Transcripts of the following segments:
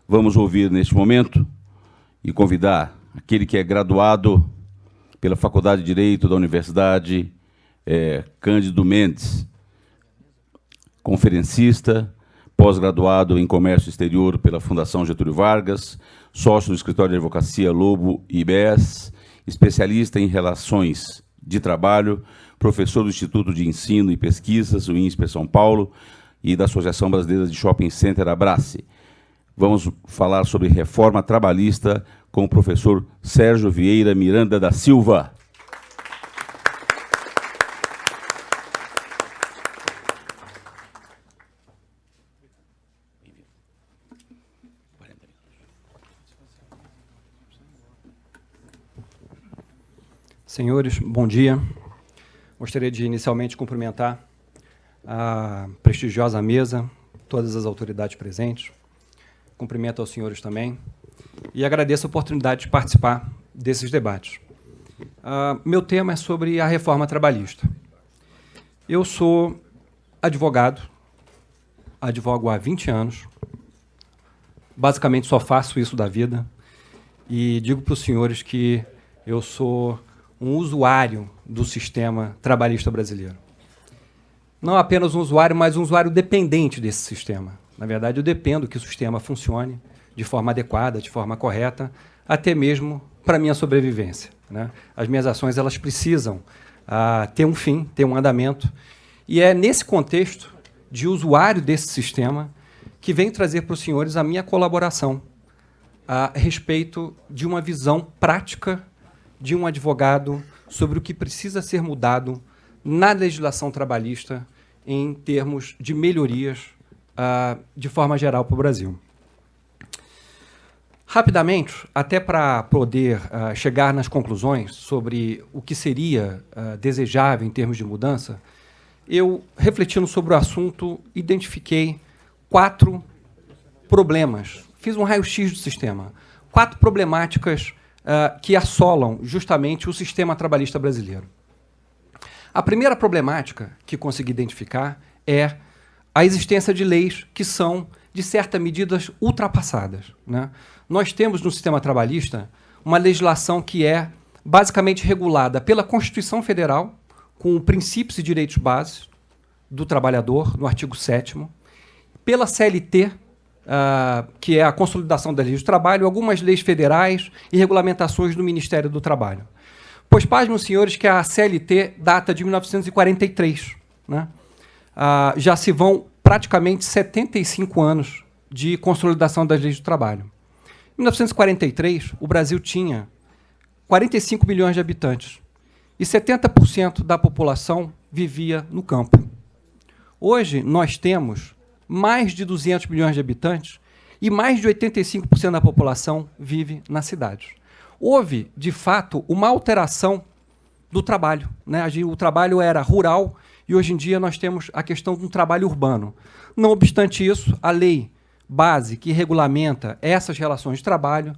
vamos ouvir neste momento e convidar aquele que é graduado pela Faculdade de Direito da Universidade Cândido Mendes, conferencista, pós-graduado em Comércio Exterior pela Fundação Getúlio Vargas, sócio do Escritório de Advocacia Lobo IBS, especialista em relações de trabalho, professor do Instituto de Ensino e Pesquisas, o INSPE São Paulo, e da Associação Brasileira de Shopping Center, Abrace. Vamos falar sobre reforma trabalhista com o professor Sérgio Vieira Miranda da Silva. Senhores, bom dia. Gostaria de inicialmente cumprimentar a prestigiosa mesa, todas as autoridades presentes. Cumprimento aos senhores também e agradeço a oportunidade de participar desses debates. Meu tema é sobre a reforma trabalhista. Eu sou advogado, advogo há 20 anos, basicamente só faço isso da vida e digo para os senhores que eu sou um usuário do sistema trabalhista brasileiro. Não apenas um usuário, mas um usuário dependente desse sistema. Na verdade, eu dependo que o sistema funcione de forma adequada, de forma correta, até mesmo para a minha sobrevivência, né? As minhas ações elas precisam ter um fim, ter um andamento, e é nesse contexto de usuário desse sistema que venho trazer para os senhores a minha colaboração a respeito de uma visão prática de um advogado sobre o que precisa ser mudado na legislação trabalhista em termos de melhorias de forma geral para o Brasil. Rapidamente, até para poder chegar nas conclusões sobre o que seria desejável em termos de mudança, eu, refletindo sobre o assunto, identifiquei 4 problemas. Fiz um raio-x do sistema. 4 problemáticas que assolam justamente o sistema trabalhista brasileiro. A primeira problemática que consegui identificar é a existência de leis que são, de certa medida, ultrapassadas, né? Nós temos no sistema trabalhista uma legislação que é basicamente regulada pela Constituição Federal, com princípios e direitos básicos do trabalhador, no artigo 7º, pela CLT, que é a consolidação das leis do trabalho, algumas leis federais e regulamentações do Ministério do Trabalho. Pois, pasmem os senhores, que a CLT data de 1943, né? Já se vão praticamente 75 anos de consolidação das leis do trabalho. Em 1943, o Brasil tinha 45 milhões de habitantes e 70% da população vivia no campo. Hoje, nós temos mais de 200 milhões de habitantes e mais de 85% da população vive nas cidades. Houve, de fato, uma alteração do trabalho, né? O trabalho era rural e, hoje em dia, nós temos a questão de um trabalho urbano. Não obstante isso, a lei base que regulamenta essas relações de trabalho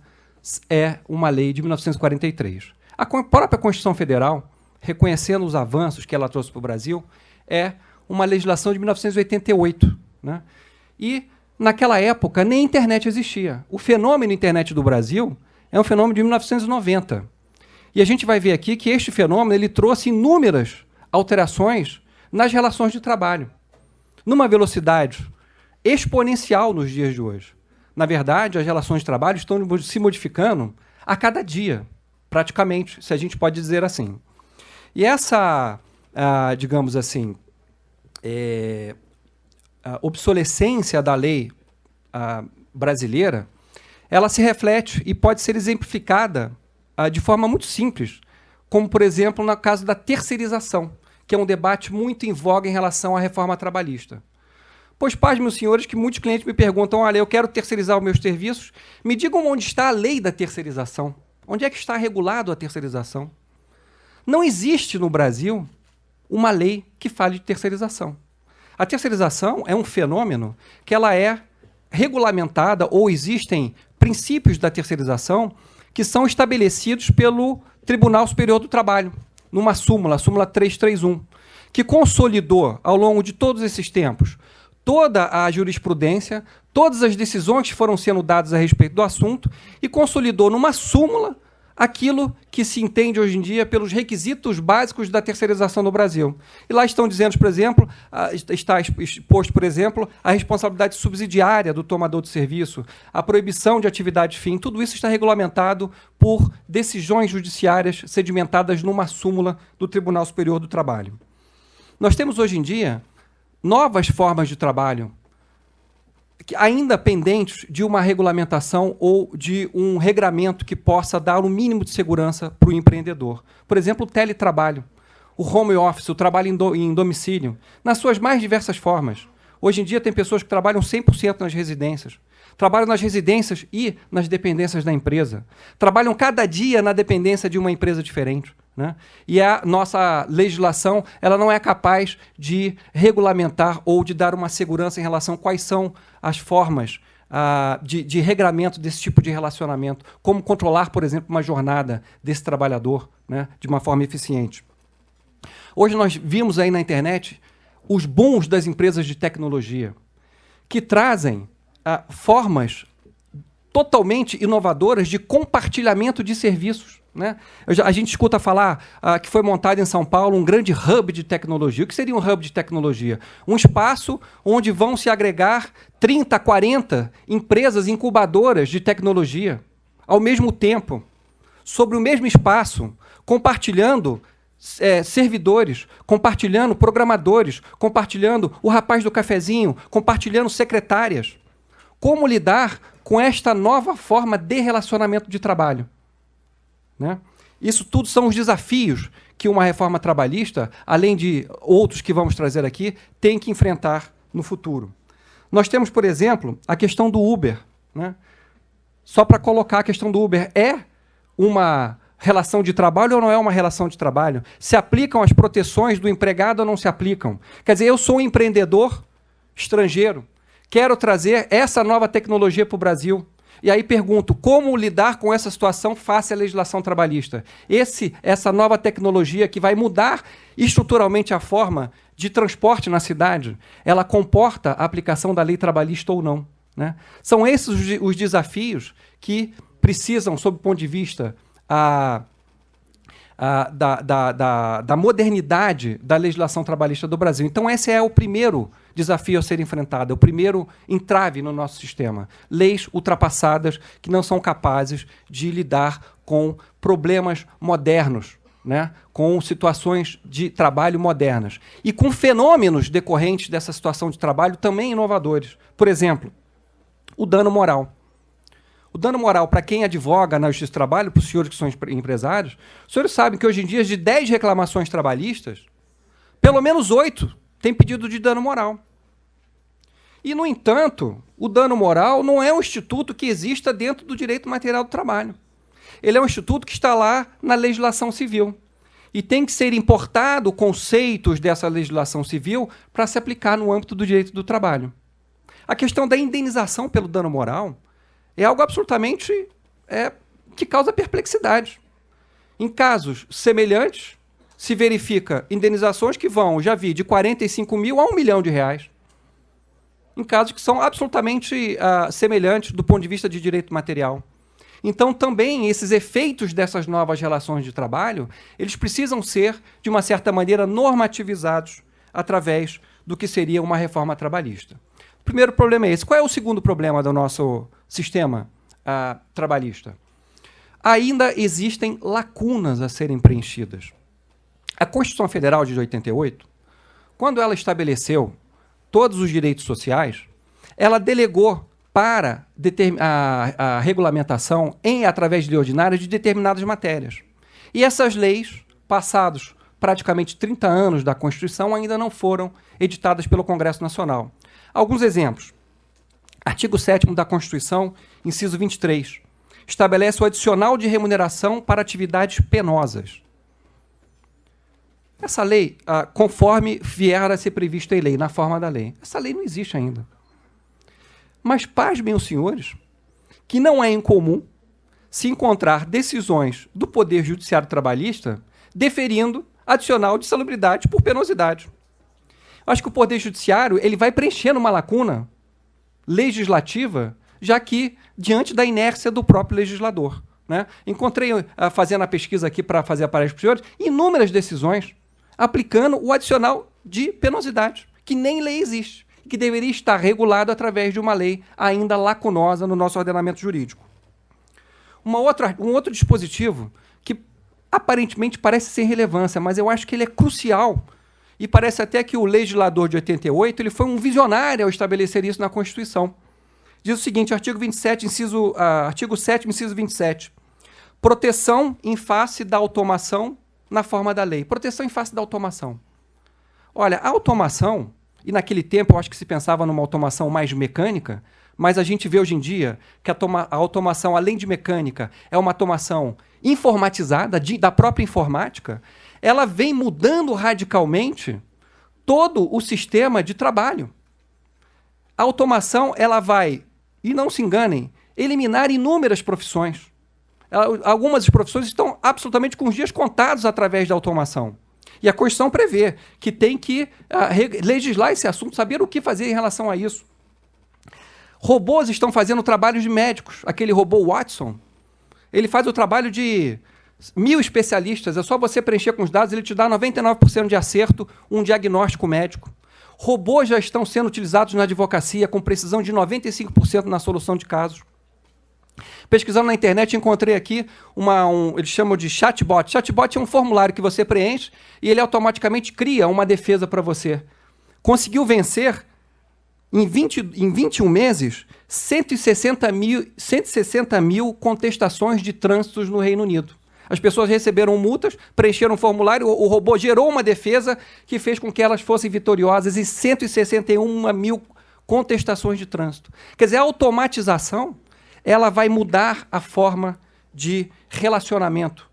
é uma lei de 1943. A própria Constituição Federal, reconhecendo os avanços que ela trouxe para o Brasil, é uma legislação de 1988, né? E, naquela época, nem internet existia. O fenômeno internet do Brasil é um fenômeno de 1990. E a gente vai ver aqui que este fenômeno ele trouxe inúmeras alterações nas relações de trabalho, numa velocidade exponencial nos dias de hoje. Na verdade, as relações de trabalho estão se modificando a cada dia, praticamente, se a gente pode dizer assim. E essa, digamos assim, a obsolescência da lei brasileira, ela se reflete e pode ser exemplificada de forma muito simples, como, por exemplo, no caso da terceirização, que é um debate muito em voga em relação à reforma trabalhista. Pois, pasmem os senhores, que muitos clientes me perguntam: olha, eu quero terceirizar os meus serviços, me digam onde está a lei da terceirização. Onde é que está regulado a terceirização? Não existe no Brasil uma lei que fale de terceirização. A terceirização é um fenômeno que ela é regulamentada, ou existem princípios da terceirização que são estabelecidos pelo Tribunal Superior do Trabalho, numa súmula, a súmula 331, que consolidou, ao longo de todos esses tempos, toda a jurisprudência, todas as decisões que foram sendo dadas a respeito do assunto e consolidou numa súmula aquilo que se entende hoje em dia pelos requisitos básicos da terceirização no Brasil. E lá estão dizendo, por exemplo, está exposto, por exemplo, a responsabilidade subsidiária do tomador de serviço, a proibição de atividade fim, tudo isso está regulamentado por decisões judiciárias sedimentadas numa súmula do Tribunal Superior do Trabalho. Nós temos hoje em dia novas formas de trabalho, ainda pendentes de uma regulamentação ou de um regramento que possa dar um mínimo de segurança para o empreendedor. Por exemplo, o teletrabalho, o home office, o trabalho em domicílio, nas suas mais diversas formas. Hoje em dia tem pessoas que trabalham 100% nas residências. Trabalham nas residências e nas dependências da empresa. Trabalham cada dia na dependência de uma empresa diferente. Né? E a nossa legislação ela não é capaz de regulamentar ou de dar uma segurança em relação a quais são as formas de regramento desse tipo de relacionamento, como controlar, por exemplo, uma jornada desse trabalhador, né, de uma forma eficiente. Hoje nós vimos aí na internet os booms das empresas de tecnologia, que trazem formas totalmente inovadoras de compartilhamento de serviços. Né? A gente escuta falar que foi montado em São Paulo um grande hub de tecnologia. O que seria um hub de tecnologia? Um espaço onde vão se agregar 30, 40 empresas incubadoras de tecnologia ao mesmo tempo, sobre o mesmo espaço, compartilhando servidores, compartilhando programadores, compartilhando o rapaz do cafezinho, compartilhando secretárias. Como lidar com esta nova forma de relacionamento de trabalho? Né? Isso tudo são os desafios que uma reforma trabalhista, além de outros que vamos trazer aqui, tem que enfrentar no futuro. Nós temos, por exemplo, a questão do Uber. Né? Só para colocar a questão do Uber, é uma relação de trabalho ou não é uma relação de trabalho? Se aplicam as proteções do empregado ou não se aplicam? Quer dizer, eu sou um empreendedor estrangeiro, quero trazer essa nova tecnologia para o Brasil. E aí pergunto, como lidar com essa situação face à legislação trabalhista? Essa nova tecnologia que vai mudar estruturalmente a forma de transporte na cidade, ela comporta a aplicação da lei trabalhista ou não? Né? São esses os desafios que precisam, sob o ponto de vista da modernidade da legislação trabalhista do Brasil. Então, esse é o primeiro desafio a ser enfrentado, é o primeiro entrave no nosso sistema. Leis ultrapassadas que não são capazes de lidar com problemas modernos, né? Com situações de trabalho modernas e com fenômenos decorrentes dessa situação de trabalho também inovadores. Por exemplo, o dano moral. O dano moral, para quem advoga na Justiça do Trabalho, para os senhores que são empresários, os senhores sabem que hoje em dia, de 10 reclamações trabalhistas, pelo menos 8 têm pedido de dano moral. E, no entanto, o dano moral não é um instituto que exista dentro do direito material do trabalho. Ele é um instituto que está lá na legislação civil. E tem que ser importado conceitos dessa legislação civil para se aplicar no âmbito do direito do trabalho. A questão da indenização pelo dano moral é algo absolutamente que causa perplexidade. Em casos semelhantes, se verifica indenizações que vão, já vi, de 45 mil a R$1 milhão. Em casos que são absolutamente semelhantes do ponto de vista de direito material. Então, também, esses efeitos dessas novas relações de trabalho, eles precisam ser, de uma certa maneira, normativizados através do que seria uma reforma trabalhista. O primeiro problema é esse. Qual é o segundo problema do nosso sistema trabalhista? Ainda existem lacunas a serem preenchidas. A Constituição Federal de 88, quando ela estabeleceu todos os direitos sociais, ela delegou para a regulamentação, através de lei ordinária, de determinadas matérias. E essas leis, passados praticamente 30 anos da Constituição, ainda não foram editadas pelo Congresso Nacional. Alguns exemplos. Artigo 7º da Constituição, inciso 23, estabelece o adicional de remuneração para atividades penosas. Essa lei, conforme vier a ser prevista em lei, na forma da lei, essa lei não existe ainda. Mas pasmem os senhores que não é incomum se encontrar decisões do Poder Judiciário Trabalhista deferindo adicional de salubridade por penosidade. Acho que o Poder Judiciário ele vai preenchendo uma lacuna legislativa, já que diante da inércia do próprio legislador. Né? Encontrei, fazendo a pesquisa aqui para fazer a palestra para os senhores, inúmeras decisões aplicando o adicional de penosidade, que nem lei existe, que deveria estar regulado através de uma lei ainda lacunosa no nosso ordenamento jurídico. Um outro dispositivo que aparentemente parece sem relevância, mas eu acho que ele é crucial, e parece até que o legislador de 88 ele foi um visionário ao estabelecer isso na Constituição. Diz o seguinte, artigo 27, artigo 7º, inciso 27. Proteção em face da automação na forma da lei. Proteção em face da automação. Olha, a automação, e naquele tempo eu acho que se pensava numa automação mais mecânica, mas a gente vê hoje em dia que a automação, além de mecânica, é uma automação informatizada, da própria informática, ela vem mudando radicalmente todo o sistema de trabalho. A automação, ela vai, e não se enganem, eliminar inúmeras profissões. Algumas das profissões estão absolutamente com os dias contados através da automação. E a Constituição prevê que tem que legislar esse assunto, saber o que fazer em relação a isso. Robôs estão fazendo trabalhos de médicos. Aquele robô Watson, ele faz o trabalho de 1000 especialistas. É só você preencher com os dados, ele te dá 99% de acerto, um diagnóstico médico. Robôs já estão sendo utilizados na advocacia com precisão de 95% na solução de casos. Pesquisando na internet, encontrei aqui eles chamam de chatbot. Chatbot é um formulário que você preenche e ele automaticamente cria uma defesa para você. Conseguiu vencer, em 21 meses, 160 mil contestações de trânsitos no Reino Unido. As pessoas receberam multas, preencheram um formulário, o robô gerou uma defesa que fez com que elas fossem vitoriosas em 161 mil contestações de trânsito. Quer dizer, a automatização ela vai mudar a forma de relacionamento,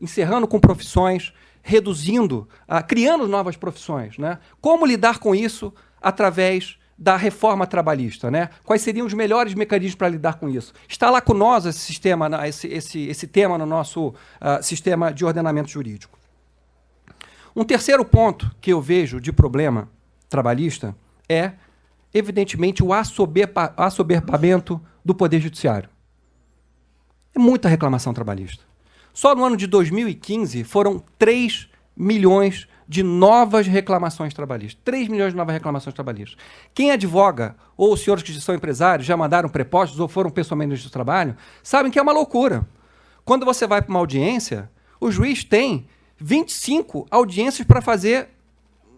encerrando com profissões, reduzindo, criando novas profissões. Né? Como lidar com isso através da reforma trabalhista? Né? Quais seriam os melhores mecanismos para lidar com isso? Está lacunoso esse sistema, esse tema no nosso sistema de ordenamento jurídico. Um terceiro ponto que eu vejo de problema trabalhista é, evidentemente, o assoberbamento do Poder Judiciário. É muita reclamação trabalhista. Só no ano de 2015 foram 3 milhões de novas reclamações trabalhistas. 3 milhões de novas reclamações trabalhistas. Quem advoga, ou os senhores que são empresários, já mandaram prepostos ou foram pessoalmente no trabalho, sabem que é uma loucura. Quando você vai para uma audiência, o juiz tem 25 audiências para fazer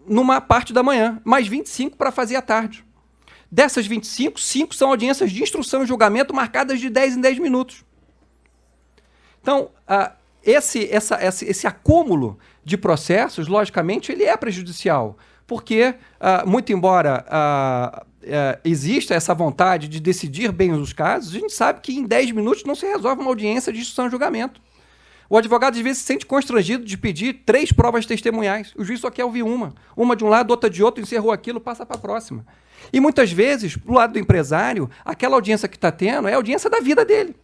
numa parte da manhã, mais 25 para fazer à tarde. Dessas 25, 5 são audiências de instrução e julgamento marcadas de 10 em 10 minutos. Então, esse acúmulo de processos, logicamente, ele é prejudicial, porque, muito embora exista essa vontade de decidir bem os casos, a gente sabe que em 10 minutos não se resolve uma audiência de instrução e julgamento. O advogado, às vezes, se sente constrangido de pedir 3 provas testemunhais. O juiz só quer ouvir uma de um lado, outra de outro, encerrou aquilo, passa para a próxima. E muitas vezes, do lado do empresário, aquela audiência que está tendo é a audiência da vida dele.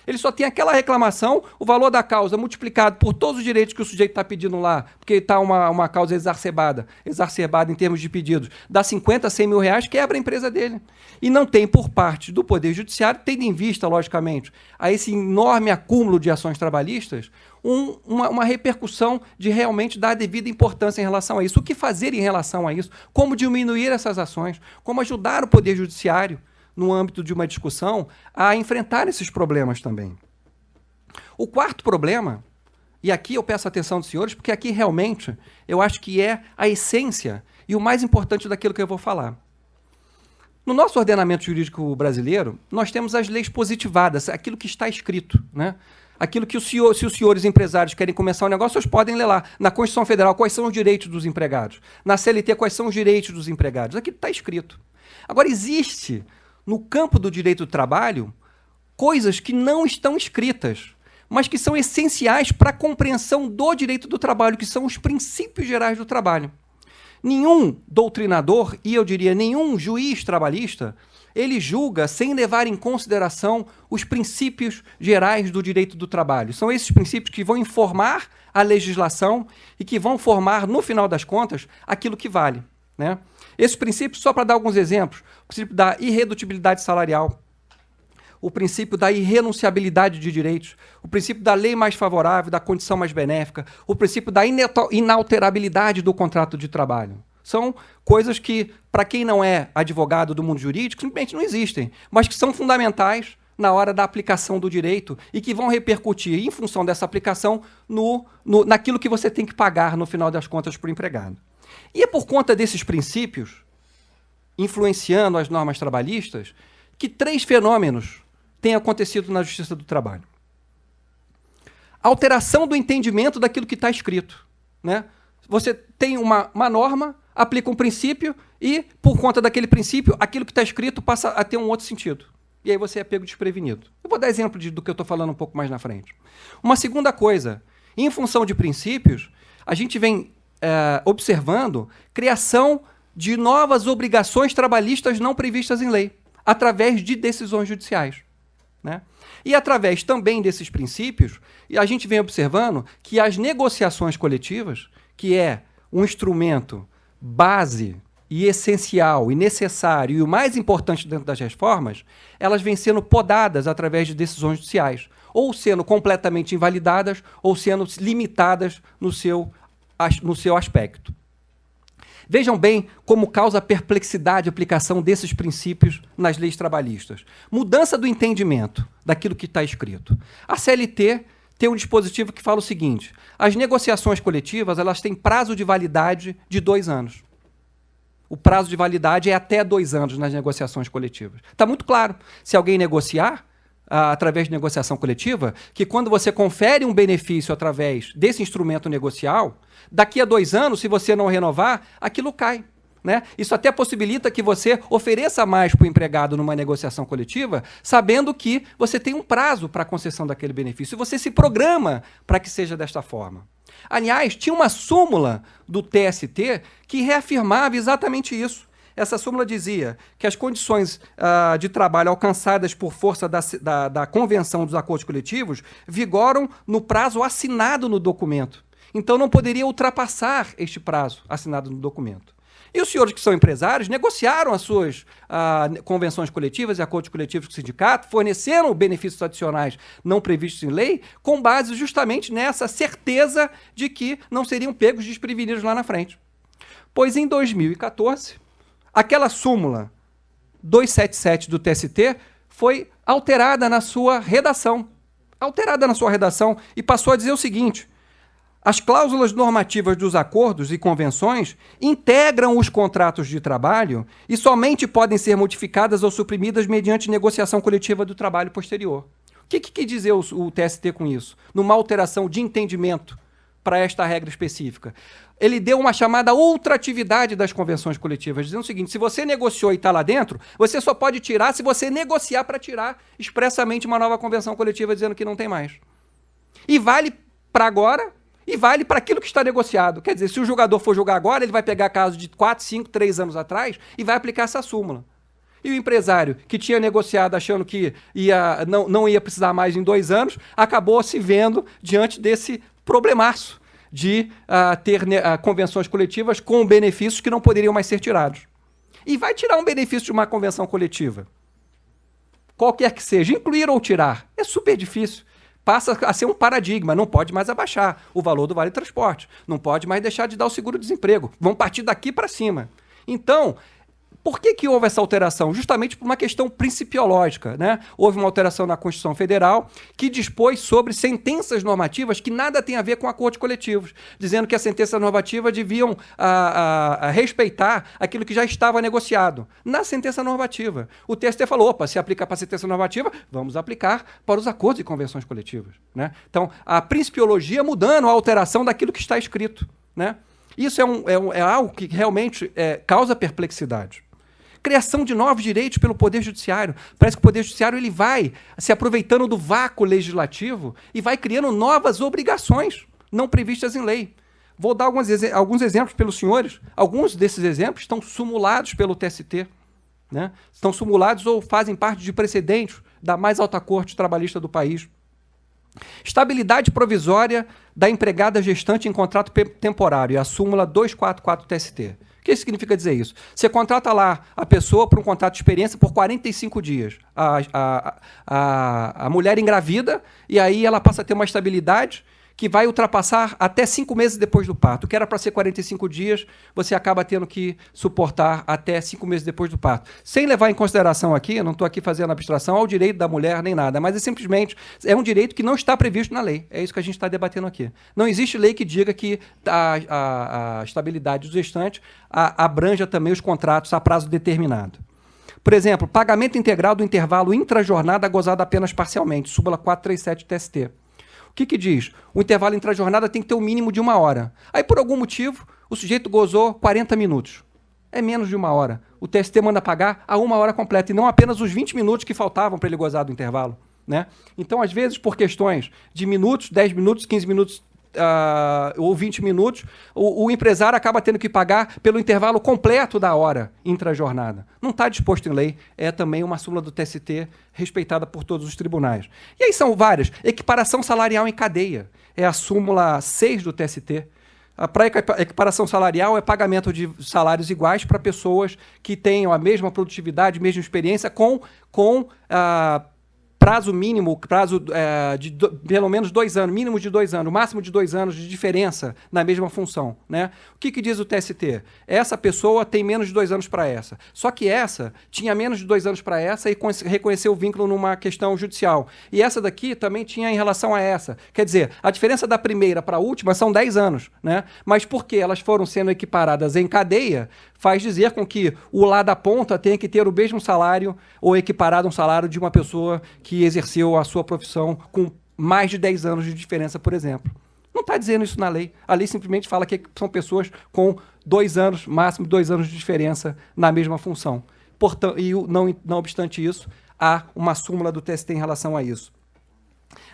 Ele só tem aquela reclamação, o valor da causa multiplicado por todos os direitos que o sujeito está pedindo lá, porque está uma causa exacerbada em termos de pedidos, dá 50 a 100 mil reais, quebra a empresa dele. E não tem por parte do Poder Judiciário, tendo em vista, logicamente, a esse enorme acúmulo de ações trabalhistas, uma repercussão de realmente dar a devida importância em relação a isso. O que fazer em relação a isso? Como diminuir essas ações? Como ajudar o Poder Judiciário, no âmbito de uma discussão, a enfrentar esses problemas também. O quarto problema, e aqui eu peço a atenção dos senhores, porque aqui realmente eu acho que é a essência e o mais importante daquilo que eu vou falar. No nosso ordenamento jurídico brasileiro, nós temos as leis positivadas, aquilo que está escrito, né? Aquilo que se os senhores empresários querem começar um negócio, vocês podem ler lá. Na Constituição Federal, quais são os direitos dos empregados? Na CLT, quais são os direitos dos empregados? Aquilo está escrito. Agora, existe no campo do direito do trabalho, coisas que não estão escritas, mas que são essenciais para a compreensão do direito do trabalho, que são os princípios gerais do trabalho. Nenhum doutrinador, e eu diria nenhum juiz trabalhista, ele julga sem levar em consideração os princípios gerais do direito do trabalho. São esses princípios que vão informar a legislação e que vão formar, no final das contas, aquilo que vale. né? Esses princípios, só para dar alguns exemplos, o princípio da irredutibilidade salarial, o princípio da irrenunciabilidade de direitos, o princípio da lei mais favorável, da condição mais benéfica, o princípio da inalterabilidade do contrato de trabalho. São coisas que, para quem não é advogado do mundo jurídico, simplesmente não existem, mas que são fundamentais na hora da aplicação do direito e que vão repercutir, em função dessa aplicação, naquilo que você tem que pagar, no final das contas, para o empregado. E é por conta desses princípios, influenciando as normas trabalhistas, que 3 fenômenos têm acontecido na Justiça do Trabalho. Alteração do entendimento daquilo que está escrito, né? Você tem uma norma, aplica um princípio e, por conta daquele princípio, aquilo que está escrito passa a ter um outro sentido. E aí você é pego desprevenido. Eu vou dar exemplo do que eu estou falando um pouco mais na frente. Uma segunda coisa, em função de princípios, a gente vem observando criação de novas obrigações trabalhistas não previstas em lei, através de decisões judiciais, né? E através também desses princípios, a gente vem observando que as negociações coletivas, que é um instrumento base e essencial e necessário e o mais importante dentro das reformas, elas vêm sendo podadas através de decisões judiciais, ou sendo completamente invalidadas ou sendo limitadas no seu aspecto. Vejam bem como causa perplexidade a aplicação desses princípios nas leis trabalhistas. Mudança do entendimento daquilo que está escrito. A CLT tem um dispositivo que fala o seguinte: as negociações coletivas, elas têm prazo de validade de 2 anos. O prazo de validade é até 2 anos nas negociações coletivas. Está muito claro. Se alguém negociar, através de negociação coletiva, que quando você confere um benefício através desse instrumento negocial, daqui a 2 anos, se você não renovar, aquilo cai, né? Isso até possibilita que você ofereça mais para o empregado numa negociação coletiva, sabendo que você tem um prazo para a concessão daquele benefício. E você se programa para que seja desta forma. Aliás, tinha uma súmula do TST que reafirmava exatamente isso. Essa súmula dizia que as condições de trabalho alcançadas por força da Convenção dos Acordos Coletivos vigoram no prazo assinado no documento. Então, não poderia ultrapassar este prazo assinado no documento. E os senhores que são empresários negociaram as suas convenções coletivas e acordos coletivos com o sindicato, forneceram benefícios adicionais não previstos em lei, com base justamente nessa certeza de que não seriam pegos desprevenidos lá na frente. Pois em 2014... aquela súmula 277 do TST foi alterada na sua redação. E passou a dizer o seguinte: as cláusulas normativas dos acordos e convenções integram os contratos de trabalho e somente podem ser modificadas ou suprimidas mediante negociação coletiva do trabalho posterior. O que quis dizer o TST com isso? Numa alteração de entendimento para esta regra específica. Ele deu uma chamada ultratividade das convenções coletivas, dizendo o seguinte: se você negociou e está lá dentro, você só pode tirar se você negociar para tirar expressamente uma nova convenção coletiva dizendo que não tem mais. E vale para agora e vale para aquilo que está negociado. Quer dizer, se o julgador for julgar agora, ele vai pegar caso de 4, 5, 3 anos atrás e vai aplicar essa súmula. E o empresário que tinha negociado achando que não ia precisar mais em 2 anos, acabou se vendo diante desse problemaço de ter convenções coletivas com benefícios que não poderiam mais ser tirados. E vai tirar um benefício de uma convenção coletiva, qualquer que seja, incluir ou tirar, é super difícil. Passa a ser um paradigma, não pode mais abaixar o valor do vale-transporte, não pode mais deixar de dar o seguro-desemprego, vão partir daqui para cima. Então, por que houve essa alteração? Justamente por uma questão principiológica, né? Houve uma alteração na Constituição Federal que dispôs sobre sentenças normativas que nada tem a ver com acordos coletivos, dizendo que as sentenças normativas deviam respeitar aquilo que já estava negociado. Na sentença normativa, o TST falou: opa, se aplica para a sentença normativa, vamos aplicar para os acordos e convenções coletivas, né? Então, a principiologia mudando a alteração daquilo que está escrito, né? Isso é algo que realmente causa perplexidade. Criação de novos direitos pelo Poder Judiciário. Parece que o Poder Judiciário ele vai se aproveitando do vácuo legislativo e vai criando novas obrigações não previstas em lei. Vou dar alguns exemplos pelos senhores. Alguns desses exemplos estão sumulados pelo TST, né? Estão sumulados ou fazem parte de precedentes da mais alta corte trabalhista do país. Estabilidade provisória da empregada gestante em contrato temporário, a súmula 244 TST. O que significa dizer isso? Você contrata lá a pessoa para um contrato de experiência por 45 dias. A mulher engravida e aí ela passa a ter uma estabilidade que vai ultrapassar até 5 meses depois do parto. O que era para ser 45 dias, você acaba tendo que suportar até 5 meses depois do parto. Sem levar em consideração aqui, eu não estou aqui fazendo abstração ao direito da mulher nem nada, mas é um direito que não está previsto na lei. É isso que a gente está debatendo aqui. Não existe lei que diga que a estabilidade do gestante abranja também os contratos a prazo determinado. Por exemplo, pagamento integral do intervalo intrajornada gozado apenas parcialmente, súmula 437 TST. O que diz? O intervalo intrajornada tem que ter um mínimo de 1 hora. Aí, por algum motivo, o sujeito gozou 40 minutos. É menos de 1 hora. O TST manda pagar a 1 hora completa, e não apenas os 20 minutos que faltavam para ele gozar do intervalo. Né? Então, às vezes, por questões de minutos, 10 minutos, 15 minutos ou 20 minutos, o empresário acaba tendo que pagar pelo intervalo completo da hora intrajornada. Não está disposto em lei, é também uma súmula do TST respeitada por todos os tribunais. E aí são várias. Equiparação salarial em cadeia, é a súmula 6 do TST. Para equiparação salarial é pagamento de salários iguais para pessoas que tenham a mesma produtividade, mesma experiência, com prazo mínimo, de pelo menos 2 anos, mínimo de 2 anos, máximo de 2 anos de diferença na mesma função. Né? O que diz o TST? Essa pessoa tem menos de 2 anos para essa. Só que essa tinha menos de 2 anos para essa e reconheceu o vínculo numa questão judicial. E essa daqui também tinha em relação a essa. Quer dizer, a diferença da primeira para a última são 10 anos. Né? Mas porque elas foram sendo equiparadas em cadeia, faz dizer com que o lá da ponta tenha que ter o mesmo salário ou equiparado um salário de uma pessoa que exerceu a sua profissão com mais de 10 anos de diferença, por exemplo. Não está dizendo isso na lei. A lei simplesmente fala que são pessoas com 2 anos, máximo 2 anos de diferença na mesma função. Portanto, e não obstante isso, há uma súmula do TST em relação a isso.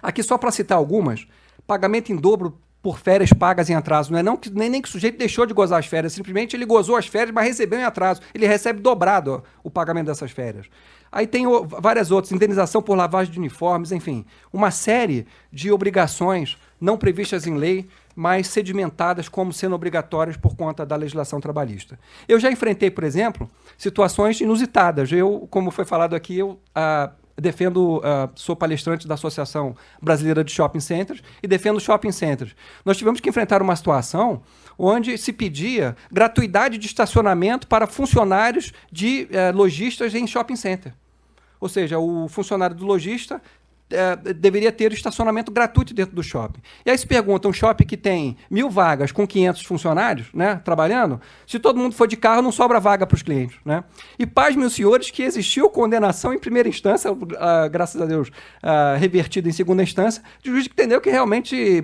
Aqui, só para citar algumas, pagamento em dobro por férias pagas em atraso. Não é nem que o sujeito deixou de gozar as férias, simplesmente ele gozou as férias, mas recebeu em atraso. Ele recebe dobrado o pagamento dessas férias. Aí tem várias outras, indenização por lavagem de uniformes, enfim, uma série de obrigações não previstas em lei, mas sedimentadas como sendo obrigatórias por conta da legislação trabalhista. Eu já enfrentei, por exemplo, situações inusitadas. Eu, como foi falado aqui, sou palestrante da Associação Brasileira de Shopping Centers e defendo shopping centers. Nós tivemos que enfrentar uma situação onde se pedia gratuidade de estacionamento para funcionários de lojistas em shopping center. Ou seja, o funcionário do lojista deveria ter estacionamento gratuito dentro do shopping. E aí se pergunta, um shopping que tem 1.000 vagas com 500 funcionários, né, trabalhando, se todo mundo for de carro, não sobra vaga para os clientes. Né? E pasmem os senhores que existiu condenação em primeira instância, graças a Deus, revertida em segunda instância, de juiz que entendeu que realmente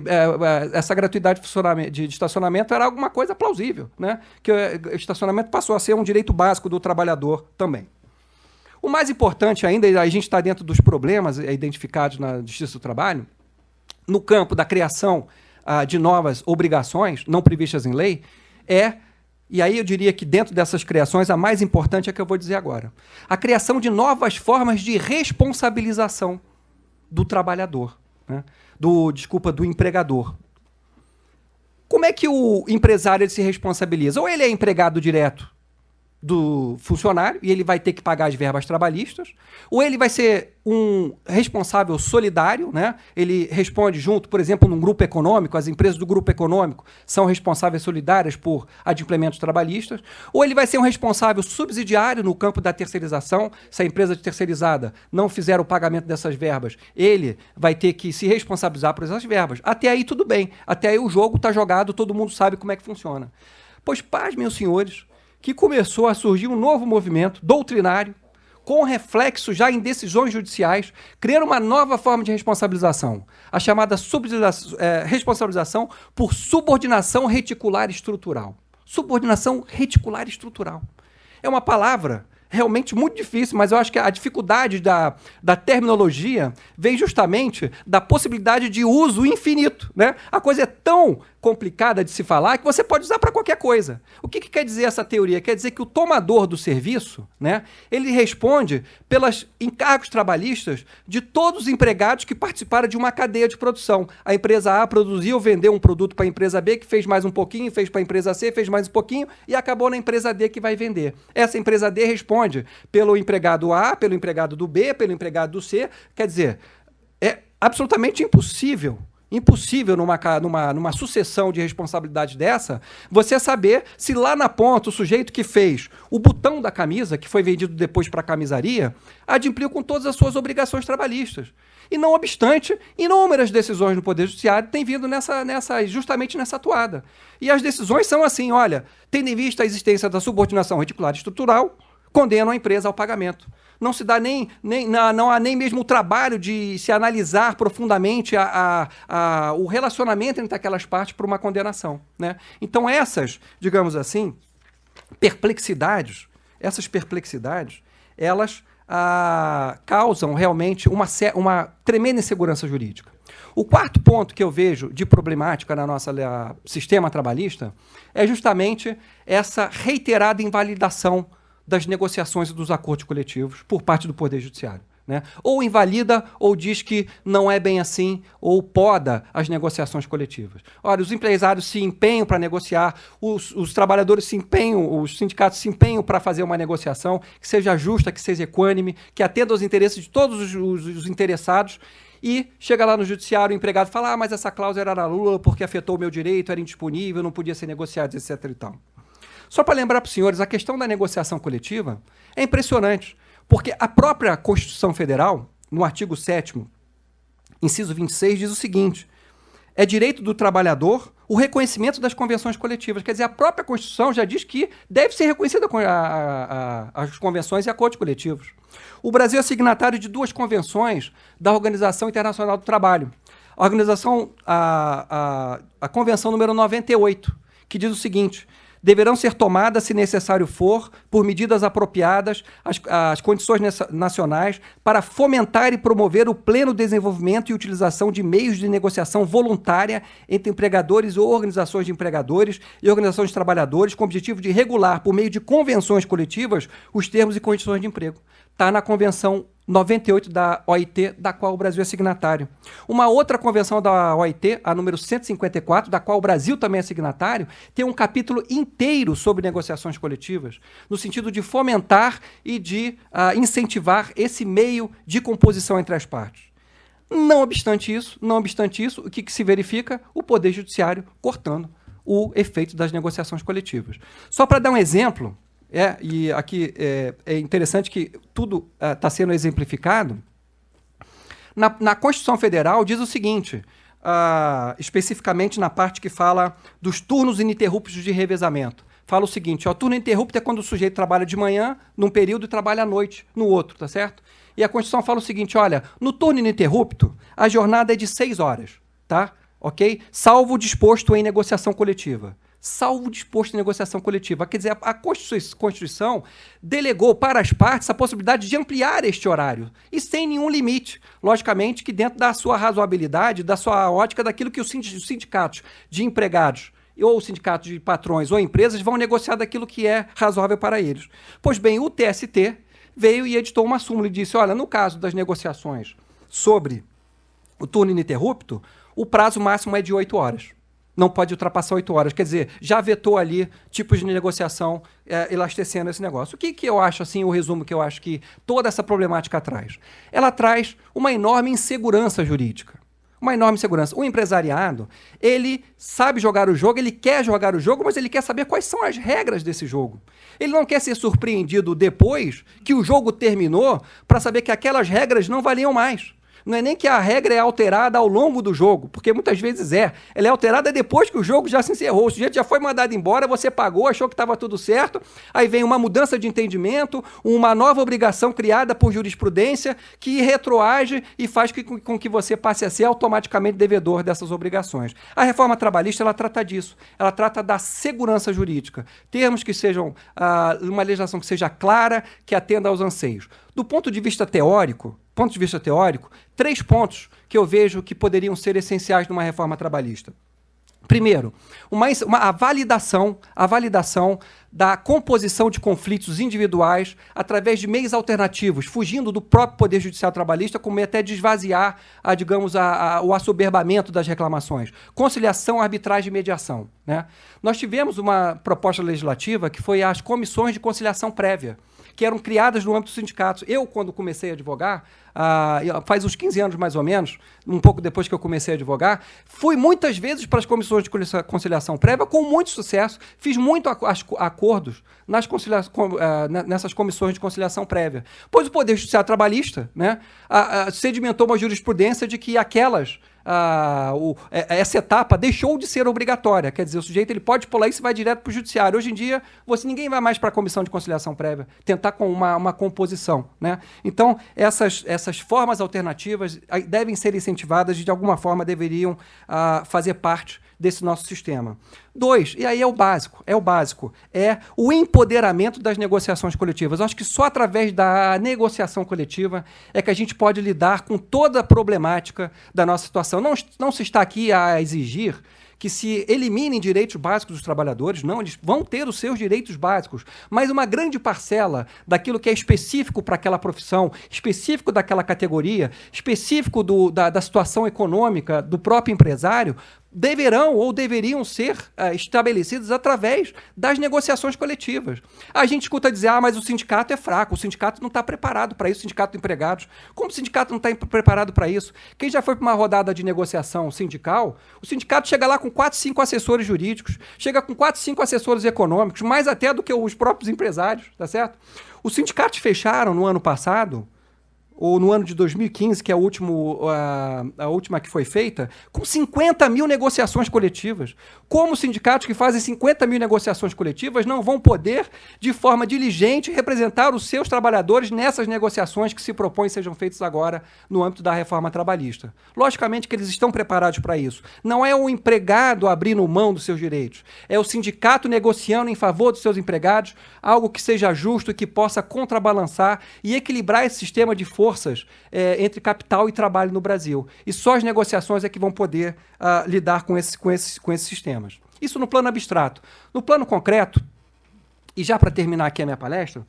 essa gratuidade de estacionamento era alguma coisa plausível, né? Que o estacionamento passou a ser um direito básico do trabalhador também. O mais importante ainda, e a gente está dentro dos problemas identificados na Justiça do Trabalho, no campo da criação de novas obrigações não previstas em lei, e aí eu diria que dentro dessas criações, a mais importante é a que eu vou dizer agora, a criação de novas formas de responsabilização do trabalhador, né? do empregador. Como é que o empresário ele se responsabiliza? Ou ele é empregado direto do funcionário e ele vai ter que pagar as verbas trabalhistas, ou ele vai ser um responsável solidário, né? Ele responde junto, por exemplo, num grupo econômico, as empresas do grupo econômico são responsáveis solidárias por adimplementos trabalhistas, ou ele vai ser um responsável subsidiário no campo da terceirização, se a empresa terceirizada não fizer o pagamento dessas verbas, ele vai ter que se responsabilizar por essas verbas. Até aí tudo bem, até aí o jogo está jogado, todo mundo sabe como é que funciona. Pois, pasmem os senhores, que começou a surgir um novo movimento doutrinário, com reflexo já em decisões judiciais, criando uma nova forma de responsabilização, a chamada responsabilização por subordinação reticular estrutural. Subordinação reticular estrutural. É uma palavra realmente muito difícil, mas eu acho que a dificuldade da terminologia vem justamente da possibilidade de uso infinito, né? A coisa é tão complicada de se falar que você pode usar para qualquer coisa. O que quer dizer essa teoria? Quer dizer que o tomador do serviço, né, ele responde pelos encargos trabalhistas de todos os empregados que participaram de uma cadeia de produção. A empresa A produziu, vendeu um produto para a empresa B, que fez mais um pouquinho, fez para a empresa C, fez mais um pouquinho e acabou na empresa D que vai vender. Essa empresa D responde pelo empregado A, pelo empregado do B, pelo empregado do C. Quer dizer, é absolutamente impossível numa sucessão de responsabilidade dessa, você saber se lá na ponta o sujeito que fez o botão da camisa, que foi vendido depois para a camisaria, adimpliu com todas as suas obrigações trabalhistas. E não obstante, inúmeras decisões do Poder Judiciário têm vindo justamente nessa atuada. E as decisões são assim, olha, tendo em vista a existência da subordinação reticular estrutural, condenam a empresa ao pagamento. Não se dá não há nem mesmo o trabalho de se analisar profundamente o relacionamento entre aquelas partes para uma condenação, né? Então digamos assim, perplexidades, elas causam realmente uma tremenda insegurança jurídica. O quarto ponto que eu vejo de problemática no nosso sistema trabalhista é justamente essa reiterada invalidação das negociações e dos acordos coletivos por parte do Poder Judiciário, né? Ou invalida ou diz que não é bem assim, ou poda as negociações coletivas. Olha, os empresários se empenham para negociar, os trabalhadores se empenham, os sindicatos se empenham para fazer uma negociação que seja justa, que seja equânime, que atenda aos interesses de todos os interessados. E chega lá no judiciário, o empregado fala, mas essa cláusula era nula porque afetou o meu direito, era indisponível, não podia ser negociado, etc. e tal. Só para lembrar para os senhores, a questão da negociação coletiva é impressionante, porque a própria Constituição Federal, no artigo 7º, inciso 26, diz o seguinte: é direito do trabalhador o reconhecimento das convenções coletivas. Quer dizer, a própria Constituição já diz que deve ser reconhecida as convenções e acordos coletivos. O Brasil é signatário de 2 convenções da Organização Internacional do Trabalho. A Convenção número 98, que diz o seguinte: deverão ser tomadas, se necessário for, por medidas apropriadas, as condições nacionais para fomentar e promover o pleno desenvolvimento e utilização de meios de negociação voluntária entre empregadores ou organizações de empregadores e organizações de trabalhadores, com o objetivo de regular, por meio de convenções coletivas, os termos e condições de emprego. Está na Convenção 98 da OIT, da qual o Brasil é signatário. Uma outra convenção da OIT, a número 154, da qual o Brasil também é signatário, tem um capítulo inteiro sobre negociações coletivas, no sentido de fomentar e de incentivar esse meio de composição entre as partes. Não obstante isso, o que se verifica? O Poder Judiciário cortando o efeito das negociações coletivas. Só para dar um exemplo, e aqui é interessante que tudo está sendo exemplificado. Na Constituição Federal diz o seguinte, especificamente na parte que fala dos turnos ininterruptos de revezamento. Fala o seguinte, o turno ininterrupto é quando o sujeito trabalha de manhã num período e trabalha à noite no outro, tá certo? E a Constituição fala o seguinte, olha, no turno ininterrupto, a jornada é de 6 horas, tá? Ok? Salvo o disposto em negociação coletiva. Salvo disposto em negociação coletiva. Quer dizer, a Constituição delegou para as partes a possibilidade de ampliar este horário, e sem nenhum limite. Logicamente que dentro da sua razoabilidade, da sua ótica, daquilo que os sindicatos de empregados, ou sindicatos de patrões ou empresas vão negociar daquilo que é razoável para eles. Pois bem, o TST veio e editou uma súmula e disse, olha, no caso das negociações sobre o turno ininterrupto, o prazo máximo é de 8 horas. Não pode ultrapassar 8 horas. Quer dizer, já vetou ali tipos de negociação elastecendo esse negócio. O que eu acho, assim, o resumo que eu acho que toda essa problemática traz? Ela traz uma enorme insegurança jurídica. Uma enorme insegurança. O empresariado, ele sabe jogar o jogo, ele quer jogar o jogo, mas ele quer saber quais são as regras desse jogo. Ele não quer ser surpreendido depois que o jogo terminou para saber que aquelas regras não valiam mais. Não é nem que a regra é alterada ao longo do jogo, porque muitas vezes ela é alterada depois que o jogo já se encerrou, o sujeito já foi mandado embora, você pagou, achou que estava tudo certo, aí vem uma mudança de entendimento, uma nova obrigação criada por jurisprudência que retroage e faz com que você passe a ser automaticamente devedor dessas obrigações. A reforma trabalhista, ela trata disso, ela trata da segurança jurídica, termos que sejam, uma legislação que seja clara, que atenda aos anseios. Do ponto de vista teórico, 3 pontos que eu vejo que poderiam ser essenciais numa reforma trabalhista. Primeiro, a validação da composição de conflitos individuais através de meios alternativos, fugindo do próprio Poder Judiciário Trabalhista, como até de esvaziar, o assoberbamento das reclamações. Conciliação, arbitragem e mediação, né? Nós tivemos uma proposta legislativa que foi as comissões de conciliação prévia, que eram criadas no âmbito dos sindicatos. Eu, quando comecei a advogar, faz uns 15 anos mais ou menos, um pouco depois que eu comecei a advogar, fui muitas vezes para as comissões de conciliação prévia com muito sucesso, fiz muitos acordos nessas comissões de conciliação prévia. Pois o Poder Judiciário Trabalhista, né, sedimentou uma jurisprudência de que essa etapa deixou de ser obrigatória. Quer dizer, o sujeito ele pode pular isso e vai direto para o judiciário. Hoje em dia, ninguém vai mais para a comissão de conciliação prévia, tentar com uma composição, né? Então, essas formas alternativas devem ser incentivadas e, de alguma forma, deveriam fazer parte desse nosso sistema. 2, e aí é o básico, é o empoderamento das negociações coletivas. Eu acho que só através da negociação coletiva é que a gente pode lidar com toda a problemática da nossa situação. Não se está aqui a exigir que se eliminem direitos básicos dos trabalhadores, não, eles vão ter os seus direitos básicos, mas uma grande parcela daquilo que é específico para aquela profissão, específico daquela categoria, específico da situação econômica do próprio empresário, deverão ou deveriam ser estabelecidos através das negociações coletivas. A gente escuta dizer, mas o sindicato é fraco, o sindicato não está preparado para isso, o sindicato de empregados. Como o sindicato não está preparado para isso? Quem já foi para uma rodada de negociação sindical, o sindicato chega lá com 4, 5 assessores jurídicos, chega com 4, 5 assessores econômicos, mais até do que os próprios empresários, tá certo? Os sindicatos fecharam no ano passado, ou no ano de 2015, que é a última que foi feita, com 50 mil negociações coletivas. Como os sindicatos que fazem 50 mil negociações coletivas não vão poder, de forma diligente, representar os seus trabalhadores nessas negociações que se propõem sejam feitas agora no âmbito da reforma trabalhista? Logicamente que eles estão preparados para isso. Não é o empregado abrindo mão dos seus direitos, é o sindicato negociando em favor dos seus empregados, algo que seja justo e que possa contrabalançar e equilibrar esse sistema de forças entre capital e trabalho no Brasil. E só as negociações é que vão poder lidar com esses sistemas. Isso no plano abstrato. No plano concreto, e já para terminar aqui a minha palestra,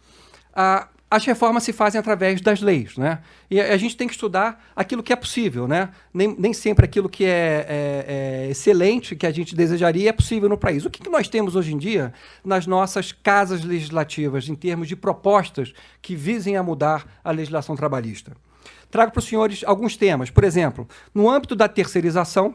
as reformas se fazem através das leis, né? E a gente tem que estudar aquilo que é possível, né? Nem sempre aquilo que é excelente, que a gente desejaria, é possível no país. O que nós temos hoje em dia nas nossas casas legislativas, em termos de propostas que visem a mudar a legislação trabalhista? Trago para os senhores alguns temas. Por exemplo, no âmbito da terceirização,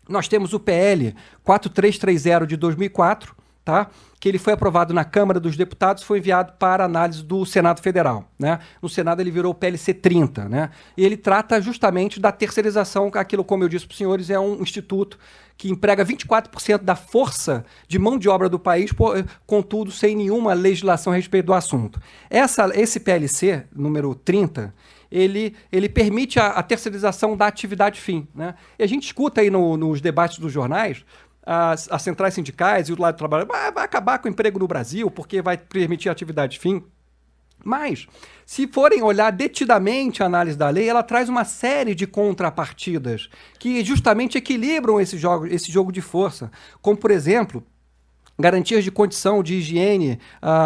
nós temos o PL 4330 de 2004, tá? Que ele foi aprovado na Câmara dos Deputados, foi enviado para análise do Senado Federal, né? No Senado ele virou o PLC 30, né? E ele trata justamente da terceirização, aquilo, como eu disse para os senhores, é um instituto que emprega 24% da força de mão de obra do país, contudo, sem nenhuma legislação a respeito do assunto. Esse PLC, número 30, ele permite a terceirização da atividade fim, né? E a gente escuta aí nos debates dos jornais, as centrais sindicais e o lado do trabalho vai acabar com o emprego no Brasil porque vai permitir a atividade fim. Mas, se forem olhar detidamente a análise da lei, ela traz uma série de contrapartidas que justamente equilibram esse jogo de força, como, por exemplo, garantias de condição de higiene,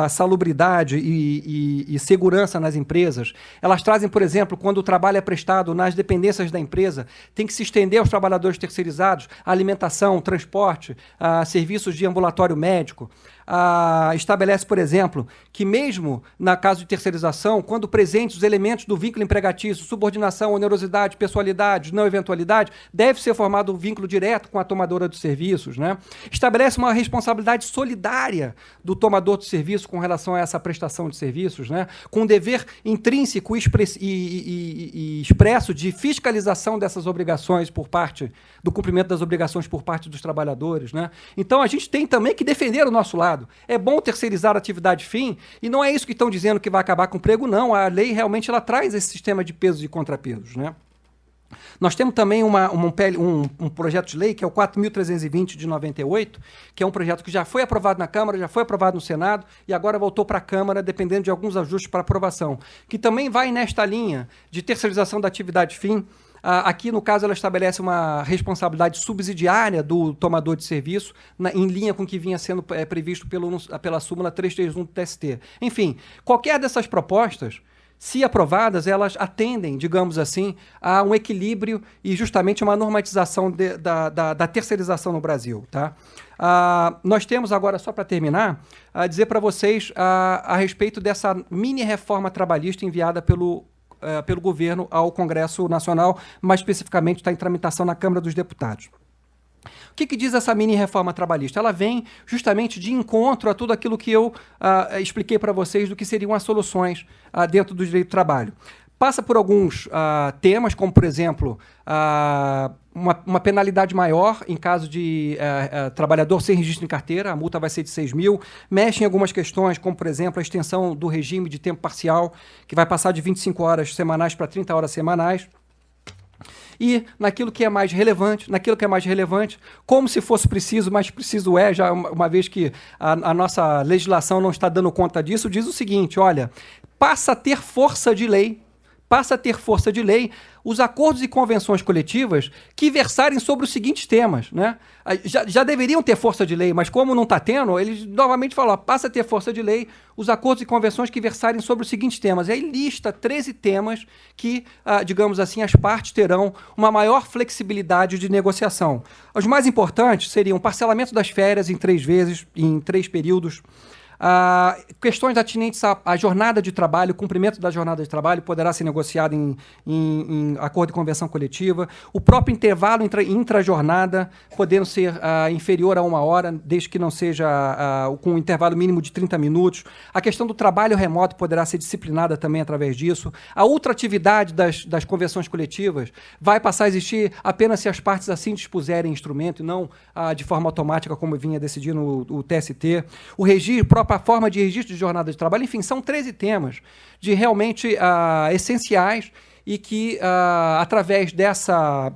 salubridade e segurança nas empresas. Elas trazem, por exemplo, quando o trabalho é prestado nas dependências da empresa, tem que se estender aos trabalhadores terceirizados, alimentação, transporte, serviços de ambulatório médico. estabelece, por exemplo, que mesmo na caso de terceirização, quando presentes os elementos do vínculo empregatício, subordinação, onerosidade, pessoalidade, não eventualidade, deve ser formado um vínculo direto com a tomadora de serviços, né? Estabelece uma responsabilidade solidária do tomador de serviço com relação a essa prestação de serviços, né? Com um dever intrínseco e expresso de fiscalização dessas obrigações por parte do cumprimento das obrigações por parte dos trabalhadores, né? Então a gente tem também que defender o nosso lado. É bom terceirizar a atividade fim, e não é isso que estão dizendo que vai acabar com o emprego, não. A lei realmente ela traz esse sistema de pesos e contrapesos, né? Nós temos também um projeto de lei, que é o 4.320 de 98, que é um projeto que já foi aprovado na Câmara, já foi aprovado no Senado e agora voltou para a Câmara, dependendo de alguns ajustes para aprovação, que também vai nesta linha de terceirização da atividade fim. Aqui, no caso, ela estabelece uma responsabilidade subsidiária do tomador de serviço, em linha com o que vinha sendo previsto pela súmula 331 do TST. Enfim, qualquer dessas propostas, se aprovadas, elas atendem, digamos assim, a um equilíbrio e justamente uma normatização da terceirização no Brasil. Tá? Nós temos agora, só para terminar, a dizer para vocês a respeito dessa mini-reforma trabalhista enviada pelo governo ao Congresso Nacional, mais especificamente está em tramitação na Câmara dos Deputados. O que diz essa mini-reforma trabalhista? Ela vem justamente de encontro a tudo aquilo que eu expliquei para vocês do que seriam as soluções dentro do direito do trabalho. Passa por alguns temas, como, por exemplo, uma penalidade maior em caso de trabalhador sem registro em carteira, a multa vai ser de 6 mil. Mexe em algumas questões, como, por exemplo, a extensão do regime de tempo parcial, que vai passar de 25 horas semanais para 30 horas semanais. E naquilo que é mais relevante, como se fosse preciso, mas preciso já uma vez que a nossa legislação não está dando conta disso, diz o seguinte, olha, passa a ter força de lei os acordos e convenções coletivas que versarem sobre os seguintes temas, né? Já deveriam ter força de lei, mas como não está tendo, eles novamente falam, passa a ter força de lei os acordos e convenções que versarem sobre os seguintes temas. E aí lista 13 temas que, digamos assim, as partes terão uma maior flexibilidade de negociação. Os mais importantes seriam parcelamento das férias em 3 vezes, em 3 períodos, questões atinentes à jornada de trabalho, cumprimento da jornada de trabalho poderá ser negociado em acordo de convenção coletiva, o próprio intervalo intra-jornada podendo ser inferior a 1 hora, desde que não seja com um intervalo mínimo de 30 minutos, a questão do trabalho remoto poderá ser disciplinada também através disso, a ultratividade das convenções coletivas vai passar a existir apenas se as partes assim dispuserem instrumento e não de forma automática como vinha decidindo o TST, o registro, a forma de registro de jornada de trabalho, enfim, são 13 temas de realmente essenciais e que, através dessa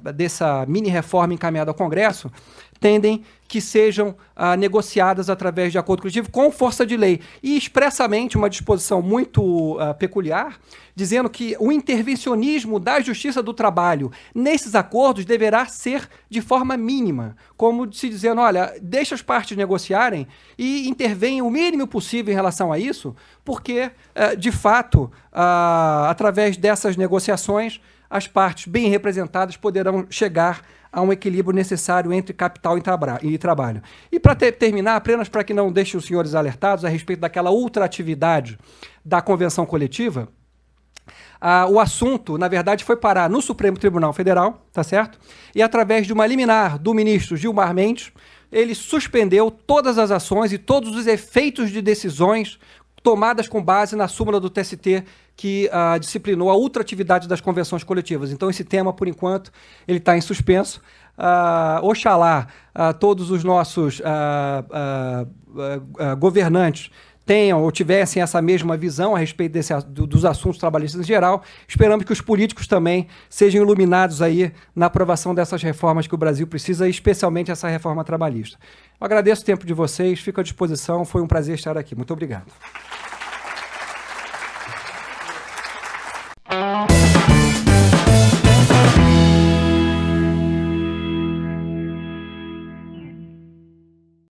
mini-reforma encaminhada ao Congresso, tendem que sejam negociadas através de acordo coletivo com força de lei. E expressamente uma disposição muito peculiar, dizendo que o intervencionismo da Justiça do Trabalho nesses acordos deverá ser de forma mínima, como se dizendo, olha, deixa as partes negociarem e intervém o mínimo possível em relação a isso, porque, de fato, através dessas negociações, as partes bem representadas poderão chegar a um equilíbrio necessário entre capital e trabalho. E para terminar, apenas para que não deixe os senhores alertados a respeito daquela ultratividade da convenção coletiva, o assunto, na verdade, foi parar no Supremo Tribunal Federal, tá certo? E através de uma liminar do ministro Gilmar Mendes, ele suspendeu todas as ações e todos os efeitos de decisões tomadas com base na súmula do TST que disciplinou a ultratividade das convenções coletivas. Então, esse tema, por enquanto, ele está em suspenso. Oxalá todos os nossos governantes tenham ou tivessem essa mesma visão a respeito dos assuntos trabalhistas em geral. Esperamos que os políticos também sejam iluminados aí na aprovação dessas reformas que o Brasil precisa, especialmente essa reforma trabalhista. Eu agradeço o tempo de vocês, fico à disposição, foi um prazer estar aqui. Muito obrigado.